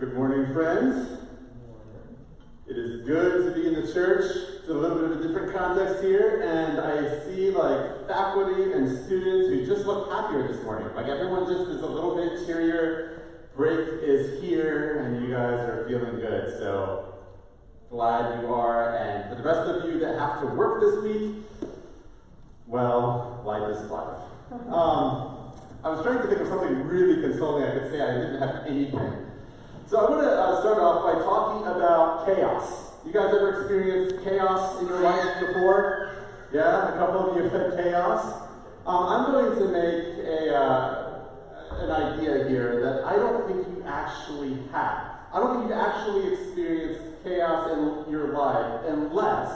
Good morning, friends. It is good to be in the church. It's a little bit of a different context here, and I see like faculty and students who just look happier this morning. Like everyone just is a little bit cheerier. Break is here, and you guys are feeling good. So glad you are. And for the rest of you that have to work this week, well, life is life. I was trying to think of something really consoling I could say. I didn't have anything. So I want to start off by talking about chaos. You guys ever experienced chaos in your life before? Yeah, a couple of you have had chaos. I'm going to make an idea here that I don't think you actually have. I don't think you actually experienced chaos in your life unless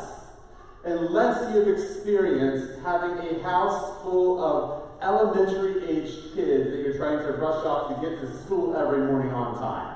you've experienced having a house full of elementary-aged kids that you're trying to rush off to get to school every morning on time.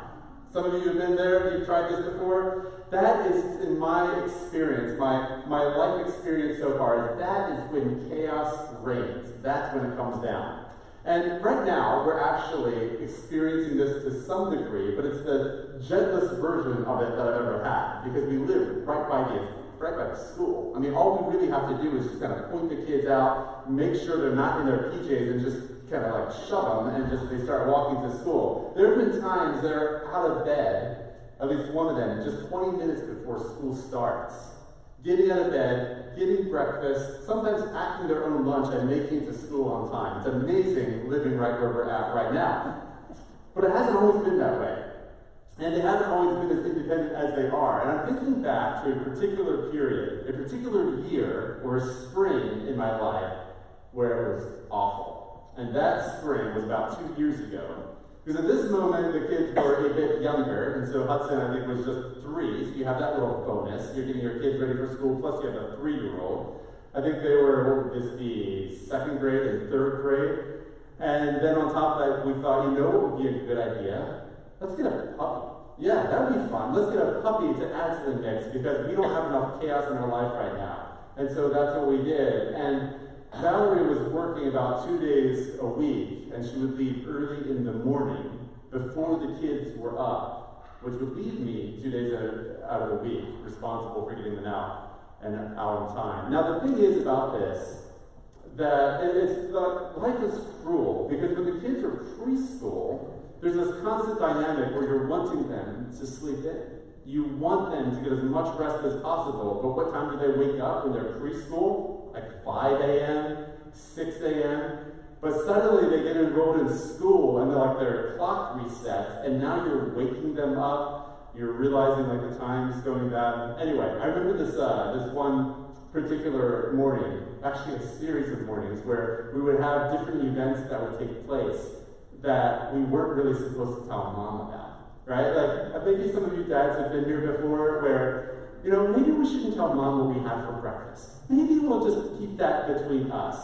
Some of you have been there, you've tried this before. That is, in my experience, my life experience so far, that is when chaos reigns. That's when it comes down. And right now, we're actually experiencing this to some degree, but it's the gentlest version of it that I've ever had, because we live right by the school. I mean, all we really have to do is just kind of point the kids out, make sure they're not in their PJs, and just kind of like shove them, and just they start walking to school. There have been times they're out of bed, at least one of them, just 20 minutes before school starts. Getting out of bed, getting breakfast, sometimes packing their own lunch and making it to school on time. It's amazing living right where we're at right now. But it hasn't always been that way. And they haven't always been as independent as they are. And I'm thinking back to a particular period, a particular year or a spring in my life where it was awful. And that spring was about 2 years ago. Because at this moment, the kids were a bit younger, and so Hudson, I think, was just 3, so you have that little bonus. You're getting your kids ready for school, plus you have a 3-year-old. I think they were, what would this be, 2nd grade and 3rd grade. And then on top of that, we thought, you know what would be a good idea? Let's get a puppy. Yeah, that would be fun. Let's get a puppy to add to the mix, because we don't have enough chaos in our life right now. And so that's what we did. And Valerie was working about 2 days a week, and she would leave early in the morning before the kids were up, which would leave me 2 days out of the week responsible for getting them out and out on time. Now the thing is about this, that life is cruel, because when the kids are preschool, there's this constant dynamic where you're wanting them to sleep in. You want them to get as much rest as possible, but what time do they wake up when they're preschool? Like 5 a.m., 6 a.m. But suddenly they get enrolled in school and their clock resets, and now you're waking them up, you're realizing the time is going bad. Anyway, I remember this one particular morning, actually a series of mornings, where we would have different events that would take place that we weren't really supposed to tell mom about, right? Like, maybe some of you dads have been here before where, maybe we shouldn't tell mom what we had for breakfast. Maybe we'll just keep that between us.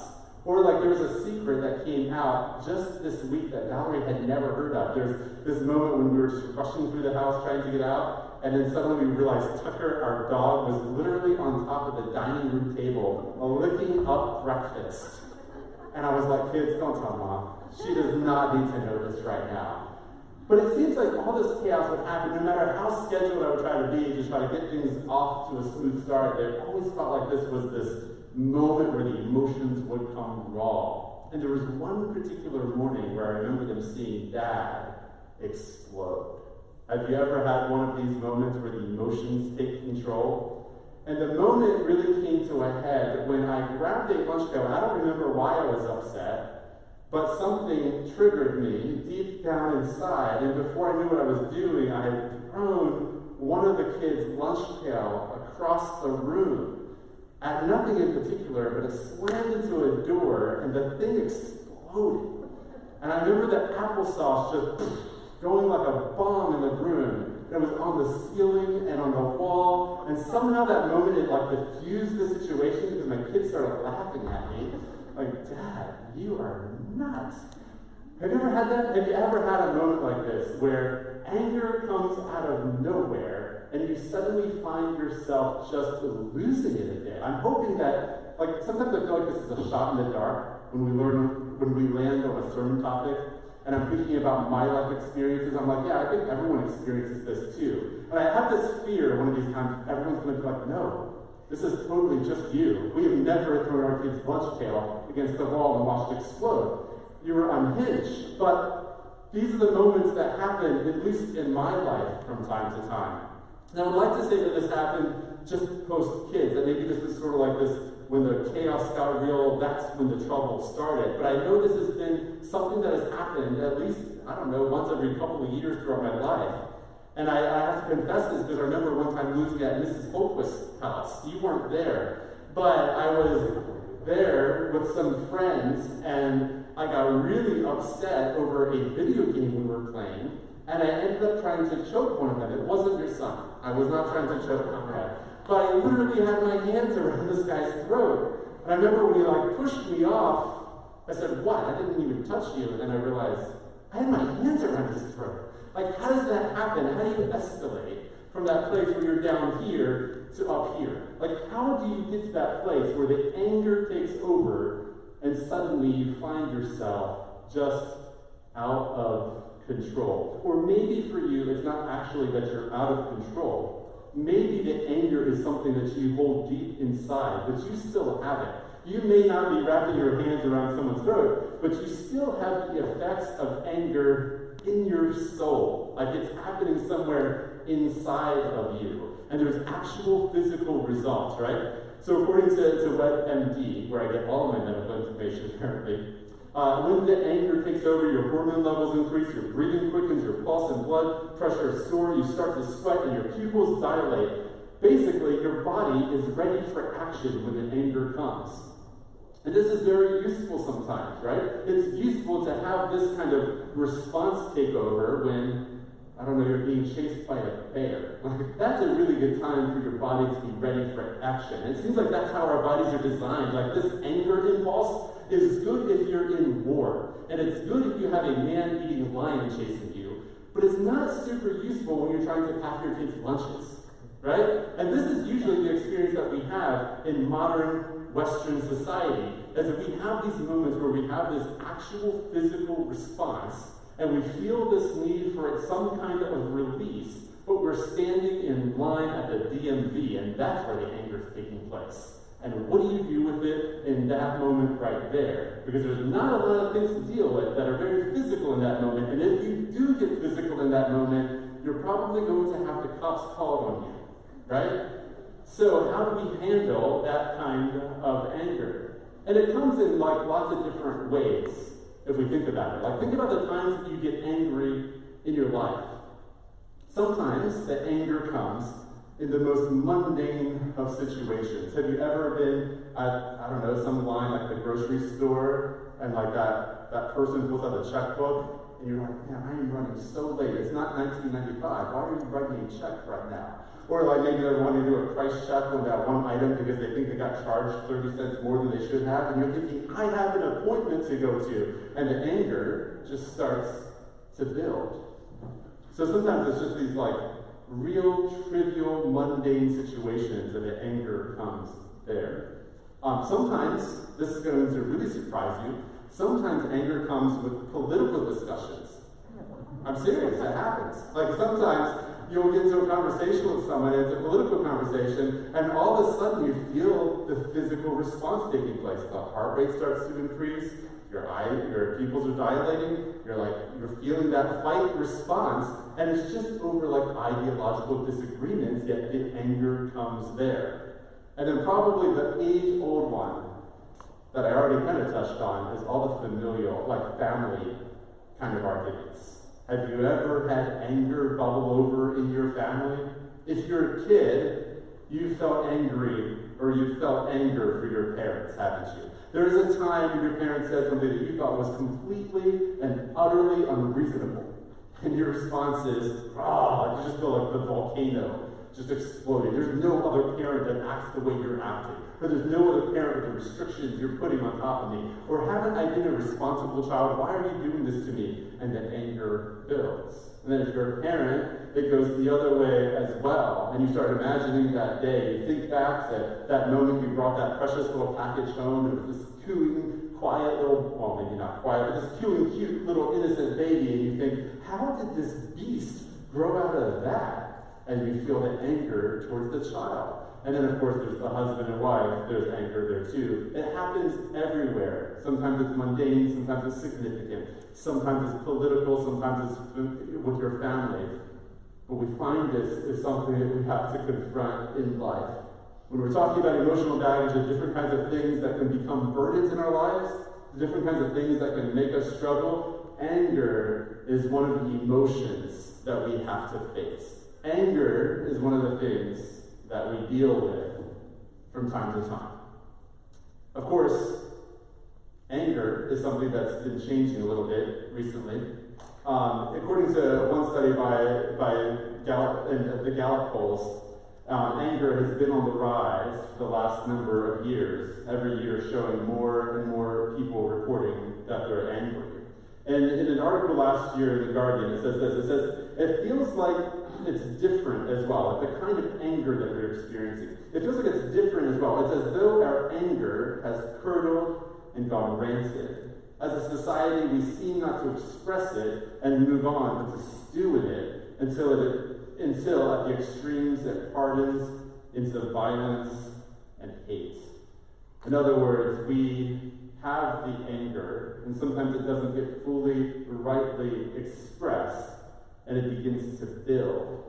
Or there was a secret that came out just this week that Valerie had never heard of. There's this moment when we were just rushing through the house trying to get out, and then suddenly we realized Tucker, our dog, was literally on top of the dining room table, licking up breakfast. And I was like, kids, don't tell mom. She does not need to know this right now. But it seems like all this chaos would happen, no matter how scheduled I would try to be to try to get things off to a smooth start. It always felt like this was this moment where the emotions would come raw. And there was one particular morning where I remember them seeing Dad explode. Have you ever had one of these moments where the emotions take control? And the moment really came to a head when I grabbed a lunch pail, and I don't remember why I was upset, but something triggered me deep down inside, and before I knew what I was doing, I had thrown one of the kids' lunch pail across the room at nothing in particular, but it slammed into a door, and the thing exploded. And I remember the applesauce just going like a bomb in the room. It was on the ceiling and on the wall, and somehow that moment it diffused the situation because my kids started laughing at me. Like, Dad, you are nuts. Have you ever had that? Have you ever had a moment like this where anger comes out of nowhere and you suddenly find yourself just losing it a bit? I'm hoping that, sometimes I feel like this is a shot in the dark when we land on a sermon topic. and I'm thinking about my life experiences, I'm like, yeah, I think everyone experiences this too. And I have this fear one of these times, everyone's going to be like, no, this is totally just you. We have never thrown our kid's lunch pail against the wall and watched it explode. You were unhinged. But these are the moments that happen, at least in my life, from time to time. And I would like to say that this happened just post-kids, and maybe this is sort of like this, when the chaos got real, that's when the trouble started. But I know this has been something that has happened at least, I don't know, once every couple of years throughout my life. And I have to confess this because I remember one time losing at Mrs. Holquist's house. You weren't there, but I was there with some friends, and I got really upset over a video game we were playing, and I ended up trying to choke one of them. It wasn't your son. I was not trying to choke Conrad. But I literally had my hands around this guy's throat. And I remember when he pushed me off, I said, what? I didn't even touch you. And then I realized I had my hands around his throat. How does that happen? How do you escalate from that place where you're down here to up here? How do you get to that place where the anger takes over and suddenly you find yourself just out of control? Or maybe for you, it's not actually that you're out of control. Maybe the anger is something that you hold deep inside, but you still have it. You may not be wrapping your hands around someone's throat, but you still have the effects of anger in your soul. It's happening somewhere inside of you. And there's actual physical results, right? So according to WebMD, where I get all of my medical information apparently, when the anger takes over, your hormone levels increase, your breathing quickens, your pulse and blood pressure soar, you start to sweat, and your pupils dilate. Basically, your body is ready for action when the anger comes. And this is very useful sometimes, right? It's useful to have this kind of response take over when, I don't know, you're being chased by a bear. That's a really good time for your body to be ready for action. And it seems like that's how our bodies are designed. This anger impulse is good if you're in war. And it's good if you have a man-eating lion chasing you. But it's not super useful when you're trying to pack your kids' lunches, right? And this is usually the experience that we have in modern Western society, is that we have these moments where we have this actual physical response, and we feel this need for some kind of release, but we're standing in line at the DMV, and that's where the anger is taking place. And what do you do with it in that moment right there? Because there's not a lot of things to deal with that are very physical in that moment, and if you do get physical in that moment, you're probably going to have the cops called on you, right? So how do we handle that kind of anger? And it comes in lots of different ways, if we think about it. Think about the times that you get angry in your life. Sometimes the anger comes in the most mundane of situations. Have you ever been at, I don't know, some line like the grocery store, and that person pulls out a checkbook, and you're like, man, I am running so late. It's not 1995. Why are you writing a check right now? Or maybe they're wanting to do a price check on that one item because they think they got charged 30 cents more than they should have, and you're thinking, I have an appointment to go to, and the anger just starts to build. So sometimes it's just these real trivial, mundane situations that the anger comes there. Sometimes, this is going to really surprise you, sometimes anger comes with political discussions. I'm serious, that happens. Sometimes you'll get into a conversation with someone, and it's a political conversation, and all of a sudden you feel the physical response taking place. The heart rate starts to increase, your pupils are dilating, you're feeling that fight response, and it's just over ideological disagreements, yet the anger comes there. And then probably the age-old one that I already kind of touched on is all the familial, family kind of arguments. Have you ever had anger bubble over in your family? If you're a kid, you felt angry, or you felt anger for your parents, haven't you? There is a time when your parents said something that you thought was completely and utterly unreasonable. And your response is, you just feel like the volcano just exploding. There's no other parent that acts the way you're acting. Or there's no other parent with the restrictions you're putting on top of me. Or haven't I been a responsible child? Why are you doing this to me? And the anger builds. And then if you're a parent, it goes the other way as well. And you start imagining that day. You think back to that moment you brought that precious little package home. It was this cooling, quiet little, well, maybe not quiet, but this cute little innocent baby, and you think, how did this beast grow out of that? And you feel the anger towards the child. And then, of course, there's the husband and wife. There's anger there, too. It happens everywhere. Sometimes it's mundane. Sometimes it's significant. Sometimes it's political. Sometimes it's with your family. But we find this is something that we have to confront in life. When we're talking about emotional baggage, the different kinds of things that can become burdens in our lives, the different kinds of things that can make us struggle, anger is one of the emotions that we have to face. Anger is one of the things that we deal with from time to time. Of course, anger is something that's been changing a little bit recently. According to one study by Gallup and the Gallup polls, anger has been on the rise for the last number of years, every year showing more and more people reporting that they're angry. And in an article last year in The Guardian, it says this, it says, it feels like it's different as well, like the kind of anger that we're experiencing. It feels like it's different as well. It's as though our anger has curdled and gone rancid. As a society, we seem not to express it and move on, but to stew in it until at the extremes it hardens into violence and hate. In other words, we have the anger, and sometimes it doesn't get fully, rightly expressed, and it begins to build.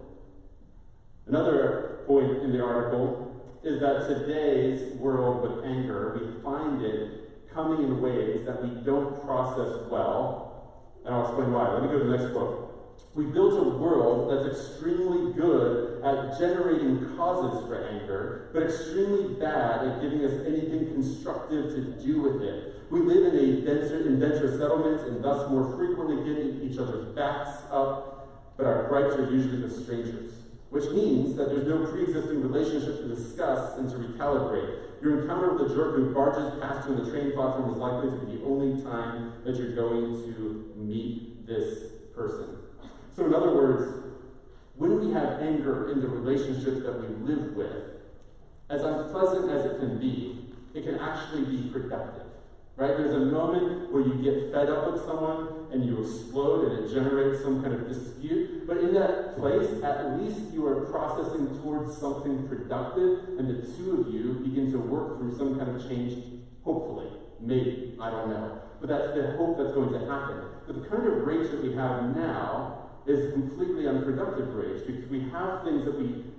Another point in the article is that today's world with anger, we find it coming in ways that we don't process well, and I'll explain why. Let me go to the next quote. We built a world that's extremely good at generating causes for anger, but extremely bad at giving us anything constructive to do with it. We live in denser settlements and thus more frequently get each other's backs up, but our gripes are usually with strangers, which means that there's no pre-existing relationship to discuss and to recalibrate. Your encounter with a jerk who barges past you on the train platform is likely to be the only time that you're going to meet this person. So in other words, when we have anger in the relationships that we live with, as unpleasant as it can be, it can actually be productive. Right? There's a moment where you get fed up with someone and you explode and it generates some kind of dispute. But in that place, at least you are processing towards something productive, and the two of you begin to work through some kind of change, hopefully. Maybe. I don't know. But that's the hope that's going to happen. But the kind of rage that we have now is completely unproductive rage, because we have things that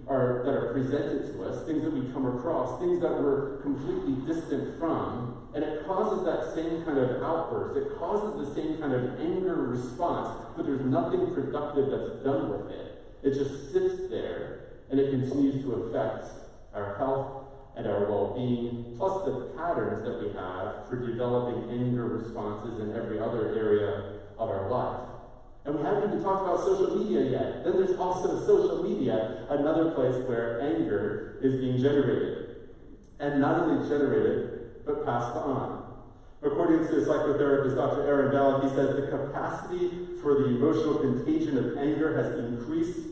are presented to us, things that we come across, things that we're completely distant from, and it causes that same kind of outburst. It causes the same kind of anger response, but there's nothing productive that's done with it. It just sits there, and it continues to affect our health and our well-being, plus the patterns that we have for developing anger responses in every other area of our life. And we haven't even talked about social media yet. Then there's also social media, another place where anger is being generated. And not only generated, but passed on. According to psychotherapist Dr. Aaron Ballard, he says the capacity for the emotional contagion of anger has increased.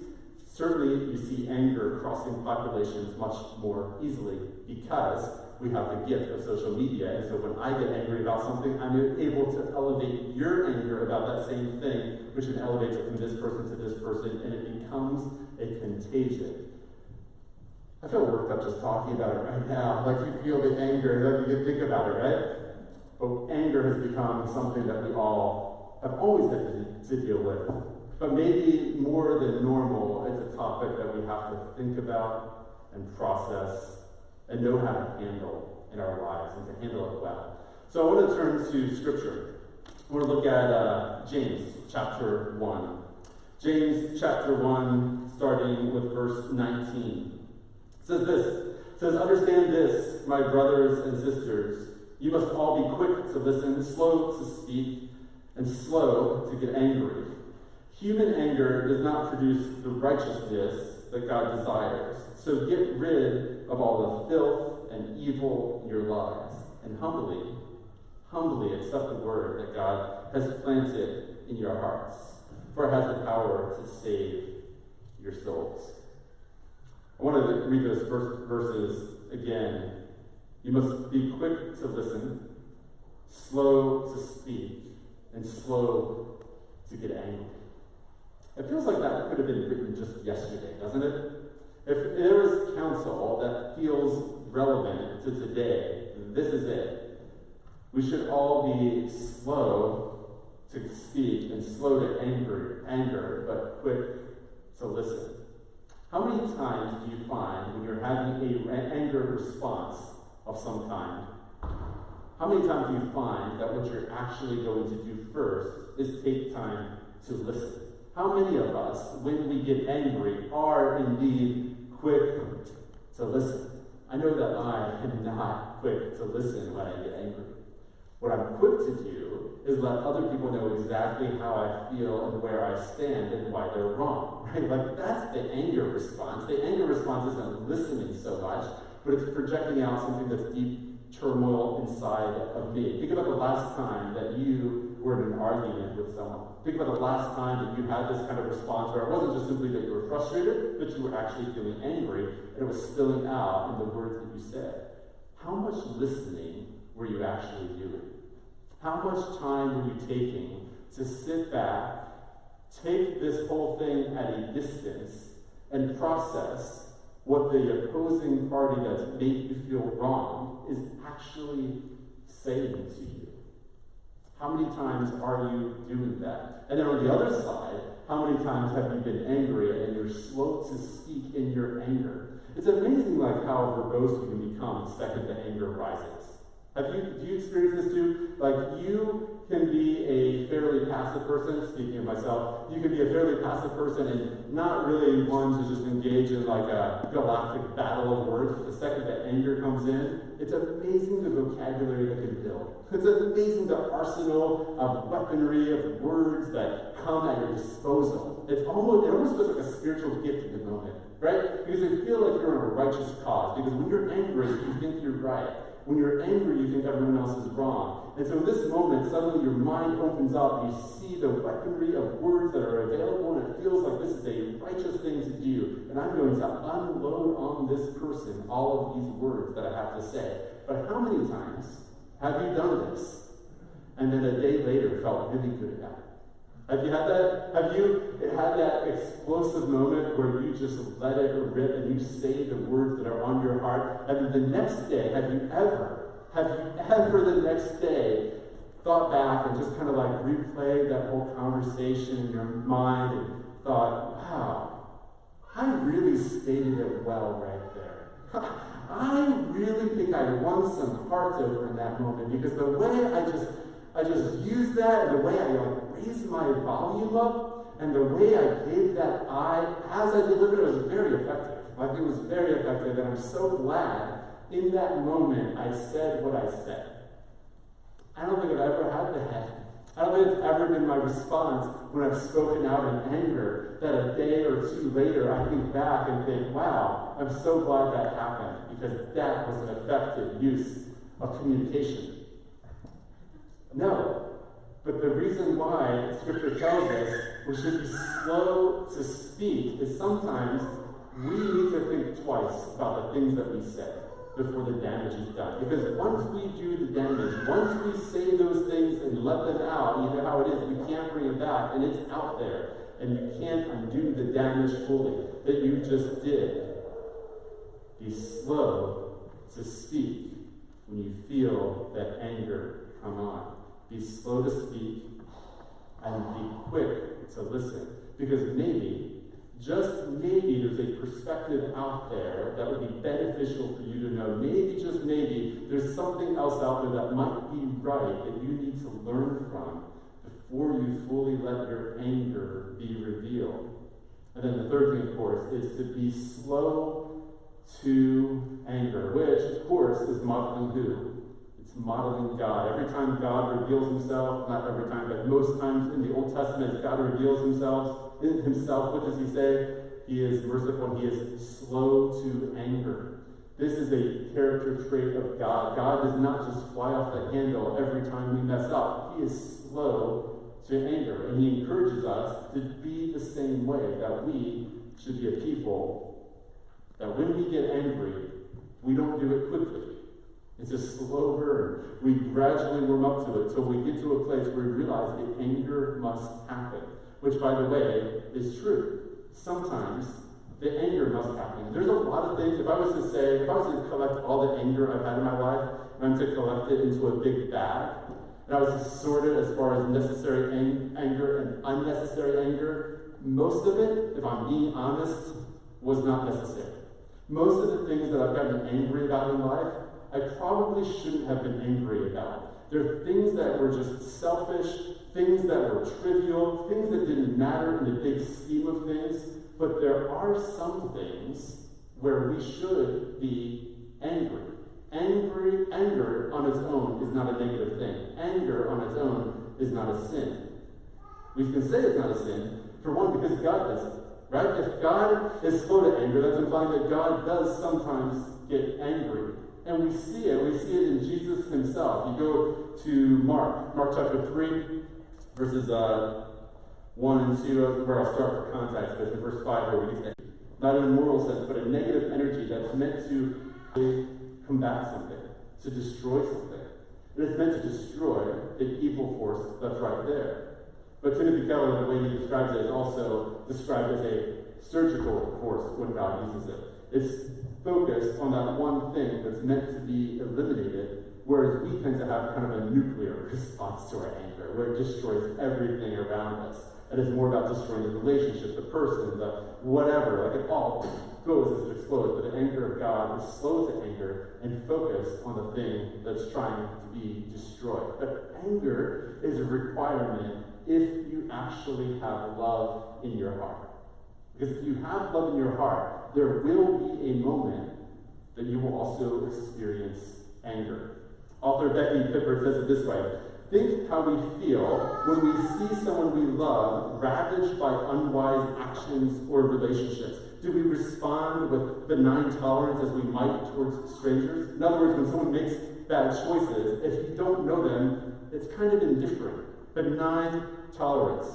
Certainly, you see anger crossing populations much more easily because we have the gift of social media. And so when I get angry about something, I'm able to elevate your anger about that same thing, which then elevates it from this person to this person, and it becomes a contagion. I feel worked up just talking about it right now. Like you feel the anger, like you can think about it, right? But anger has become something that we all have always had to deal with. But maybe more than normal, it's a topic that we have to think about and process and know how to handle in our lives and to handle it well. So I want to turn to Scripture. I want to look at James chapter 1. James chapter 1, starting with verse 19. It says this. It says, "Understand this, my brothers and sisters. You must all be quick to listen, slow to speak, and slow to get angry. Human anger does not produce the righteousness that God desires. So get rid of all the filth and evil in your lives, and humbly accept the word that God has planted in your hearts, for it has the power to save your souls." I want to read those verses again. You must be quick to listen, slow to speak, and slow to get angry. It feels like that could have been written just yesterday, doesn't it? If there is counsel that feels relevant to today, this is it. We should all be slow to speak and slow to anger, but quick to listen. How many times do you find when you're having an anger response of some kind, how many times do you find that what you're actually going to do first is take time to listen? How many of us, when we get angry, are indeed quick to listen? I know that I am not quick to listen when I get angry. What I'm quick to do is let other people know exactly how I feel and where I stand and why they're wrong, right? Like, that's the anger response. The anger response isn't listening so much, but it's projecting out something that's deep turmoil inside of me. Think about the last time that you were in an argument with someone. Think about the last time that you had this kind of response where it wasn't just simply that you were frustrated, but you were actually feeling angry, and it was spilling out in the words that you said. How much listening were you actually doing? How much time were you taking to sit back, take this whole thing at a distance, and process what the opposing party that's made you feel wrong is actually saying to you? How many times are you doing that? And then on the other side, how many times have you been angry and you're slow to speak in your anger? It's amazing like how verbose we can become the second the anger rises. Do you experience this too? Like, you can be a fairly passive person, speaking of myself, you can be a fairly passive person and not really one to just engage in like a galactic battle of words, but the second that anger comes in, it's amazing the vocabulary that can build. It's amazing the arsenal of weaponry, of words that come at your disposal. It almost feels like a spiritual gift in the moment, right? Because you feel like you're in a righteous cause. Because when you're angry, you think you're right. When you're angry, you think everyone else is wrong. And so in this moment, suddenly your mind opens up, you see the weaponry of words that are available, and it feels like this is a righteous thing to do. And I'm going to unload on this person all of these words that I have to say. But how many times have you done this? And then a day later felt really good about it? Have you had that? Have you had that explosive moment where you just let it rip and you say the words that are on your heart? And then the next day, have you ever the next day thought back and just kind of like replayed that whole conversation in your mind and thought, wow, I really stated it well right there. I really think I won some hearts over in that moment, because the way I just used that, and the way I raised my volume up, and the way I gave that as I delivered it, was very effective. Like, it was very effective, and I'm so glad in that moment I said what I said. I don't think I've ever had that. I don't think it's ever been my response when I've spoken out in anger, that a day or two later I think back and think, wow, I'm so glad that happened, because that was an effective use of communication. No, but the reason why Scripture tells us we should be slow to speak is sometimes we need to think twice about the things that we say before the damage is done. Because once we do the damage, once we say those things and let them out, you know how it is, we can't bring it back, and it's out there, and you can't undo the damage fully that you just did. Be slow to speak when you feel that anger come on. Be slow to speak and be quick to listen. Because maybe, just maybe, there's a perspective out there that would be beneficial for you to know. Maybe, just maybe, there's something else out there that might be right that you need to learn from before you fully let your anger be revealed. And then the third thing, of course, is to be slow to anger, which, of course, is modeling who? Modeling God. Every time God reveals himself, not every time, but most times in the Old Testament, God reveals himself, what does he say? He is merciful, he is slow to anger. This is a character trait of God. God does not just fly off the handle every time we mess up. He is slow to anger, and he encourages us to be the same way, that we should be a people that when we get angry, we don't do it quickly. It's a slow burn. We gradually warm up to it till we get to a place where we realize that anger must happen. Which, by the way, is true. Sometimes the anger must happen. There's a lot of things. If I was to collect all the anger I've had in my life, and I'm to collect it into a big bag, and I was to sort it as far as necessary anger and unnecessary anger, most of it, if I'm being honest, was not necessary. Most of the things that I've gotten angry about in life, I probably shouldn't have been angry about. There are things that were just selfish, things that were trivial, things that didn't matter in the big scheme of things, but there are some things where we should be angry. Anger on its own is not a negative thing. Anger on its own is not a sin. We can say it's not a sin, for one, because God does it, right? If God is slow to anger, that's implying that God does sometimes get angry. And we see it in Jesus himself. You go to Mark chapter 3, verses 1 and 2, where I'll start for context, because in verse 5 where we get not in a moral sense, but a negative energy that's meant to combat something, to destroy something. And it's meant to destroy the evil force that's right there. But Timothy Keller, the way he describes it, is also described as a surgical force when God uses it. It's focused on that one thing that's meant to be eliminated, whereas we tend to have kind of a nuclear response to our anger, where it destroys everything around us. And it's more about destroying the relationship, the person, the whatever, like it all goes as it explodes. But the anger of God is slow to anger and focused on the thing that's trying to be destroyed. But anger is a requirement if you actually have love in your heart. Because if you have love in your heart, there will be a moment that you will also experience anger. Author Becky Pippert says it this way: think how we feel when we see someone we love ravaged by unwise actions or relationships. Do we respond with benign tolerance as we might towards strangers? In other words, when someone makes bad choices, if you don't know them, it's kind of indifferent. Benign tolerance.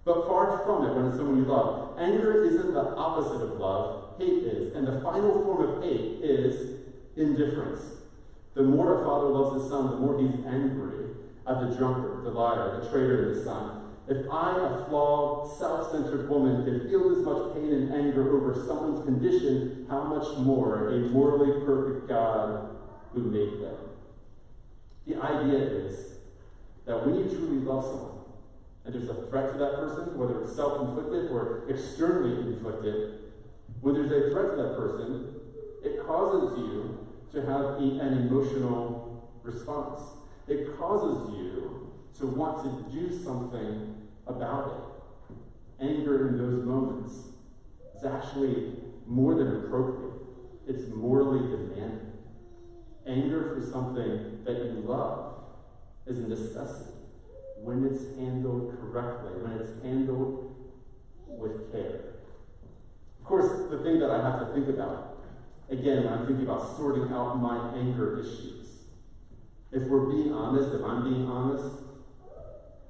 But far from it when it's someone you love. Anger isn't the opposite of love. Hate is. And the final form of hate is indifference. The more a father loves his son, the more he's angry at the drunkard, the liar, the traitor in his son. If I, a flawed, self-centered woman, can feel this much pain and anger over someone's condition, how much more a morally perfect God who made them? The idea is that when you truly love someone, and there's a threat to that person, whether it's self-inflicted or externally inflicted, when there's a threat to that person, it causes you to have an emotional response. It causes you to want to do something about it. Anger in those moments is actually more than appropriate. It's morally demanding. Anger for something that you love is a necessity when it's handled correctly, when it's handled with care. Of course, the thing that I have to think about, again, when I'm thinking about sorting out my anger issues, if we're being honest, if I'm being honest,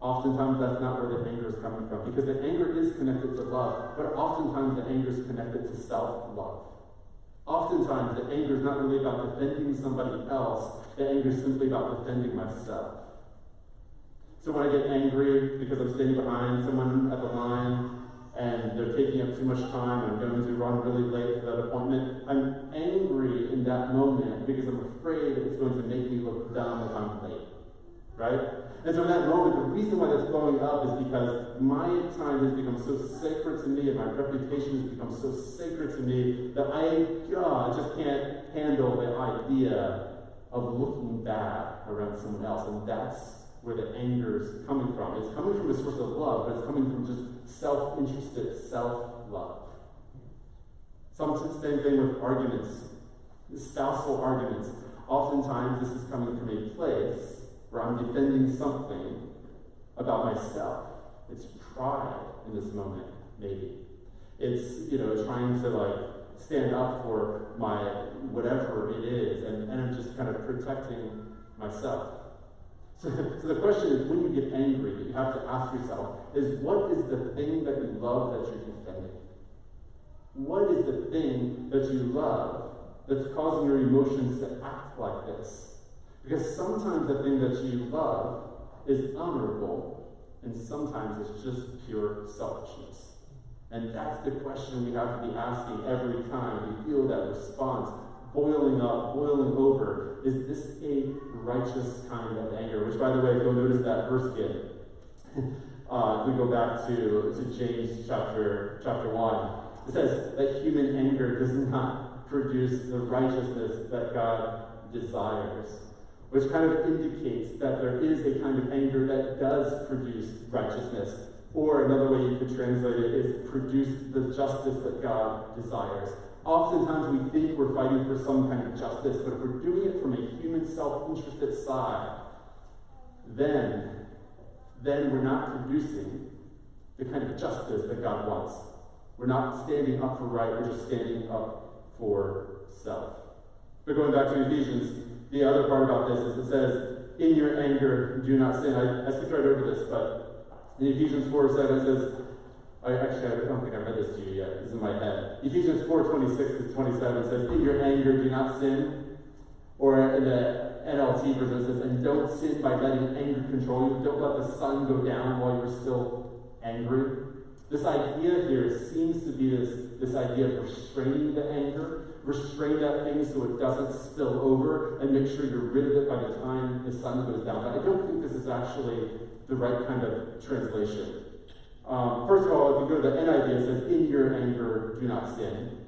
oftentimes that's not where the anger is coming from, because the anger is connected to love, but oftentimes the anger is connected to self-love. Oftentimes the anger is not really about defending somebody else, the anger is simply about defending myself. So when I get angry because I'm standing behind someone at the line and they're taking up too much time and I'm going to run really late for that appointment, I'm angry in that moment because I'm afraid it's going to make me look dumb if I'm late, right? And so in that moment, the reason why that's blowing up is because my time has become so sacred to me and my reputation has become so sacred to me that I just can't handle the idea of looking bad around someone else. And that's where the anger is coming from. It's coming from a source of love, but it's coming from just self-interested self-love. Same thing with arguments, spousal arguments. Oftentimes this is coming from a place where I'm defending something about myself. It's pride in this moment, maybe. It's, trying to stand up for my whatever it is, and I'm just kind of protecting myself. So the question is, when you get angry, that you have to ask yourself, is what is the thing that you love that you're defending? What is the thing that you love that's causing your emotions to act like this. Because sometimes the thing that you love is honorable, and sometimes it's just pure selfishness. And that's the question we have to be asking every time we feel that response boiling up, boiling over. Is this a righteous kind of anger? Which, by the way, if you'll notice that verse again, if we go back to James chapter 1, it says that human anger does not produce the righteousness that God desires, which kind of indicates that there is a kind of anger that does produce righteousness. Or another way you could translate it is produce the justice that God desires. Oftentimes we think we're fighting for some kind of justice, but if we're doing it from a human self-interested side, then we're not producing the kind of justice that God wants. We're not standing up for right, we're just standing up for self. But going back to Ephesians, the other part about this is it says, in your anger, do not sin. I skipped right over this, but in Ephesians 4:7 it says, I don't think I read this to you yet. It's in my head. Ephesians 4:26-27 says, in your anger, do not sin. Or in the NLT version it says, and don't sin by letting anger control you. Don't let the sun go down while you're still angry. This idea here seems to be this idea of restraining the anger, restrain that thing so it doesn't spill over, and make sure you're rid of it by the time the sun goes down. But I don't think this is actually the right kind of translation. First of all, if you go to the NIV, it says, in your anger, do not sin,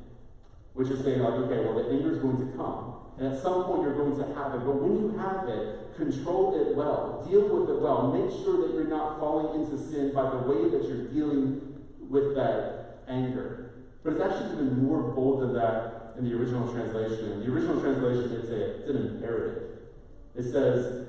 which is saying, like, okay, well, the anger is going to come, and at some point you're going to have it, but when you have it, control it well, deal with it well, make sure that you're not falling into sin by the way that you're dealing with that anger. But it's actually even more bold than that in the original translation. In the original translation, it's an imperative. It says,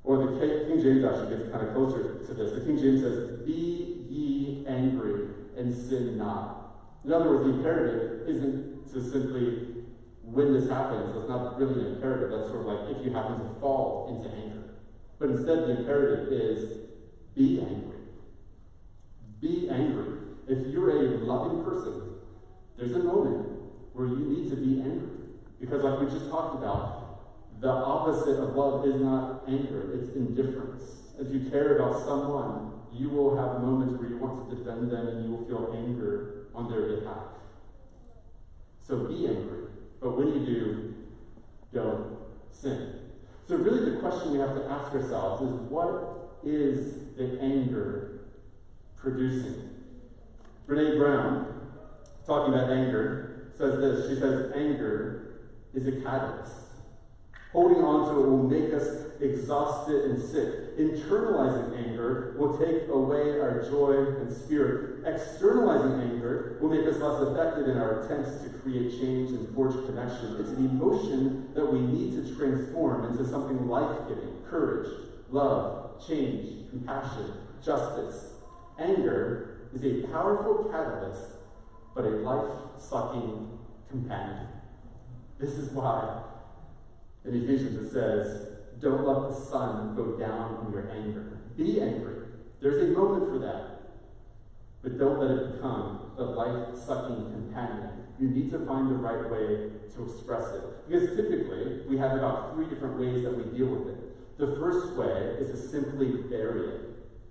or the King James actually gets kind of closer to this. The King James says, be ye angry and sin not. In other words, the imperative isn't to simply, when this happens, it's not really an imperative. That's sort of like if you happen to fall into anger. But instead, the imperative is, be angry. Be angry. If you're a loving person, there's a moment where you need to be angry. Because like we just talked about, the opposite of love is not anger, it's indifference. If you care about someone, you will have moments where you want to defend them and you will feel anger on their behalf. So be angry, but when you do, don't sin. So really the question we have to ask ourselves is, what is the anger producing? Brene Brown, talking about anger, says this. She says, anger is a catalyst. Holding on to it will make us exhausted and sick. Internalizing anger will take away our joy and spirit. Externalizing anger will make us less effective in our attempts to create change and forge connection. It's an emotion that we need to transform into something life-giving: courage, love, change, compassion, justice. Anger is a powerful catalyst, but a life-sucking companion. This is why in Ephesians it says, don't let the sun go down on your anger. Be angry. There's a moment for that. But don't let it become a life-sucking companion. You need to find the right way to express it. Because typically, we have about 3 different ways that we deal with it. The first way is to simply bury it.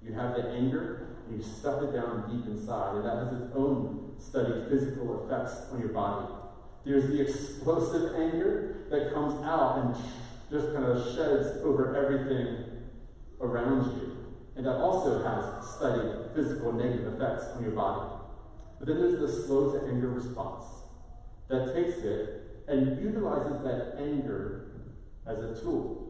You have the anger, and you stuff it down deep inside, and that has its own studied physical effects on your body. There's the explosive anger that comes out and just kind of sheds over everything around you. And that also has studied physical negative effects on your body. But then there's the slow to anger response that takes it and utilizes that anger as a tool.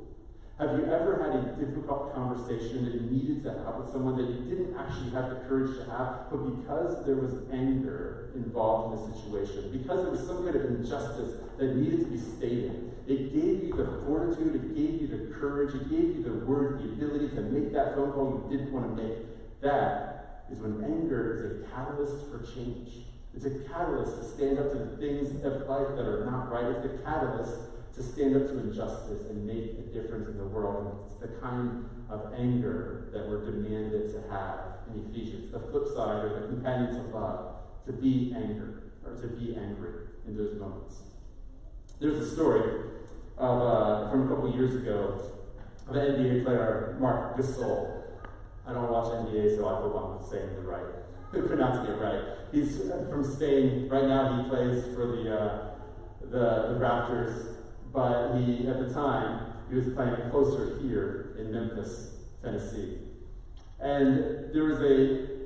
Have you ever had a difficult conversation that you needed to have with someone that you didn't actually have the courage to have, but because there was anger involved in the situation, because there was some kind of injustice that needed to be stated, it gave you the fortitude, it gave you the courage, it gave you the words, the ability to make that phone call you didn't want to make. That is when anger is a catalyst for change. It's a catalyst to stand up to the things of life that are not right. It's the catalyst to stand up to injustice and make a difference in the world. And it's the kind of anger that we're demanded to have in Ephesians. The flip side, or the companions of love, to be angry in those moments. There's a story of, from a couple years ago of an NBA player, Marc Gasol. I don't watch NBA, so I hope I'm saying it right, pronouncing it right. He's from Spain. Right now he plays for the Raptors, but at the time, he was playing closer here in Memphis, Tennessee. And there was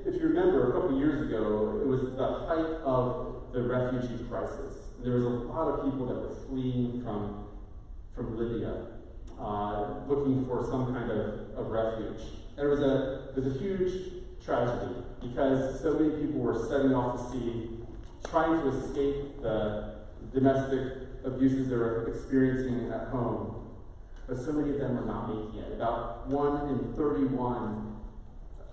if you remember, a couple years ago, it was the height of the refugee crisis. There was a lot of people that were fleeing from Libya, looking for some kind of refuge. There was a huge tragedy because so many people were setting off to sea, trying to escape the domestic abuses they were experiencing at home. But so many of them were not making it. About 1 in 31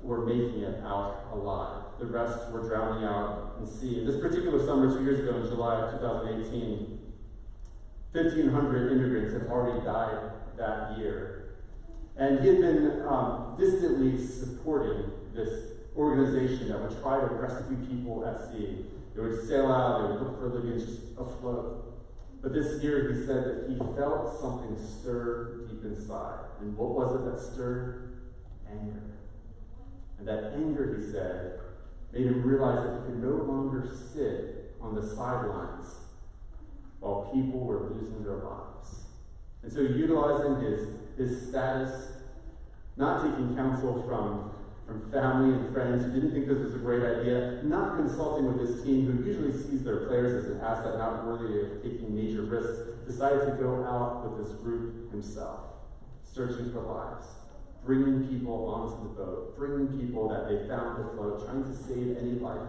were making it out alive. The rest were drowning out in sea. This particular summer, 2 years ago in July of 2018, 1,500 immigrants had already died that year. And he had been distantly supporting this organization that would try to rescue people at sea. They would sail out, they would look for Libyans just afloat. But this year he said that he felt something stir deep inside. And what was it that stirred? Anger. And that anger, he said, made him realize that he could no longer sit on the sidelines while people were losing their lives. And so utilizing his status, not taking counsel from family and friends who didn't think this was a great idea, not consulting with his team who usually sees their players as an asset not worthy of taking major risks, decided to go out with this group himself, searching for lives, bringing people onto the boat, bringing people that they found afloat, trying to save any life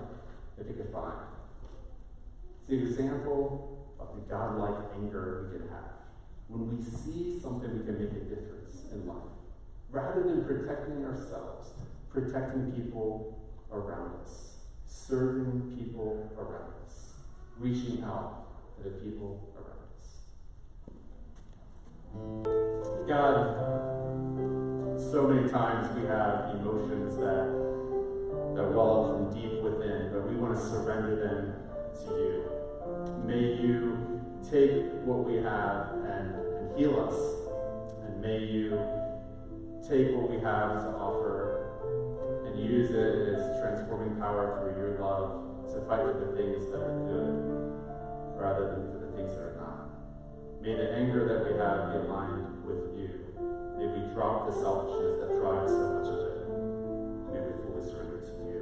that they could find. It's the example of the godlike anger we can have. When we see something, we can make a difference in life. Rather than protecting ourselves, protecting people around us, serving people around us, reaching out to the people around us. God, so many times we have emotions that well up from deep within, but we want to surrender them to you. May you take what we have and heal us, and may you take what we have to offer and use it as transforming power through your love to fight for the things that are good rather than for the things that are not. May the anger that we have be aligned with you. May we drop the selfishness that drives so much of it. May we fully surrender to you.